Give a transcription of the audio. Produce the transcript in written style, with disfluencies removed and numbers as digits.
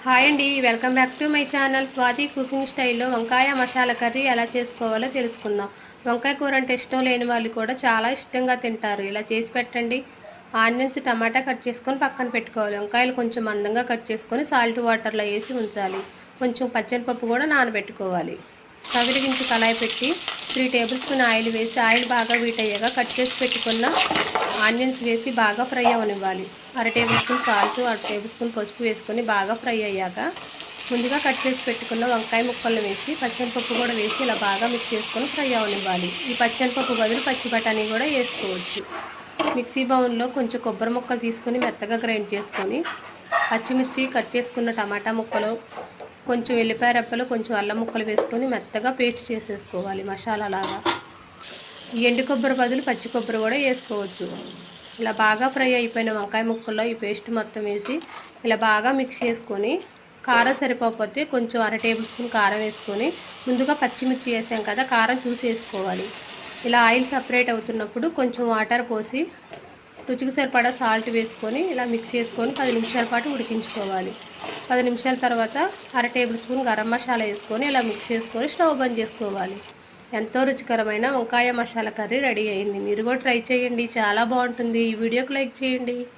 Hi అండి, welcome back to my channel Swathi cooking స్టైల్లో వంకాయ మసాలా కర్రీ ఎలా చేసుకోవాలో తెలుసుకుందాం. వంకాయ కూర అంటే ఇష్టం లేని వాళ్ళు కూడా చాలా ఇష్టంగా తింటారు. ఇలా చేసి పెట్టండి. ఆనియన్స్, టమాటా కట్ చేసుకొని పక్కన పెట్టుకోవాలి. వంకాయలు కొంచెం మందంగా కట్ చేసుకొని సాల్ట్ వాటర్లో వేసి ఉంచాలి. కొంచెం పచ్చనిపప్పు కూడా నానబెట్టుకోవాలి. సవిరిగించి కళాయి పెట్టి 3 టేబుల్ స్పూన్ ఆయిల్ వేసి ఆయిల్ బాగా హీట్ అయ్యాక కట్ చేసి పెట్టుకున్న ఆనియన్స్ వేసి బాగా ఫ్రై అవ్వనివ్వాలి. 1/2 table spoon salt, 1/2 table spoon పసుపు వేసుకొని బాగా ఫ్రై అయ్యాక ముందుగా కట్ చేసి పెట్టుకున్న వంకాయ ముక్కలను వేసి పచ్చనిపప్పు కూడా వేసి ఇలా బాగా మిక్స్ చేసుకొని ఫ్రై అవ్వనివ్వాలి. ఈ పచ్చనిపప్పు బదులు పచ్చి బఠానీ కూడా వేసుకోవచ్చు. మిక్సీ బౌల్లో కొంచెం కొబ్బరి ముక్కలు తీసుకొని మెత్తగా గ్రైండ్ చేసుకొని పచ్చిమిర్చి, కట్ చేసుకున్న టమాటా ముక్కలు, కొంచెం ఎల్లిపాయ రెప్పలు, కొంచెం అల్లం ముక్కలు వేసుకొని మెత్తగా పేస్ట్ చేసేసుకోవాలి మసాలా లాగా. ఈ ఎండు కొబ్బరి బదులు పచ్చి కొబ్బరి కూడా వేసుకోవచ్చు. ఇలా బాగా ఫ్రై అయిపోయిన వంకాయ ముక్కల్లో ఈ పేస్ట్ మొత్తం వేసి ఇలా బాగా మిక్స్ చేసుకొని కారం సరిపోకపోతే కొంచెం 1/2 టేబుల్ స్పూన్ కారం వేసుకొని ముందుగా పచ్చిమిర్చి వేసాం కదా, కారం చూసి వేసుకోవాలి. ఇలా ఆయిల్ సపరేట్ అవుతున్నప్పుడు కొంచెం వాటర్ పోసి రుచికి సరిపడా సాల్ట్ వేసుకొని ఇలా మిక్స్ చేసుకొని 10 నిమిషాల పాటు ఉడికించుకోవాలి. 10 నిమిషాల తర్వాత 1/2 టేబుల్ స్పూన్ గరం మసాలా వేసుకొని ఇలా మిక్స్ చేసుకొని స్టవ్ బంద్ చేసుకోవాలి. ఎంతో రుచికరమైన వంకాయ మసాలా కర్రీ రెడీ అయింది. మీరు కూడా ట్రై చేయండి, చాలా బాగుంటుంది. ఈ వీడియోకి లైక్ చేయండి.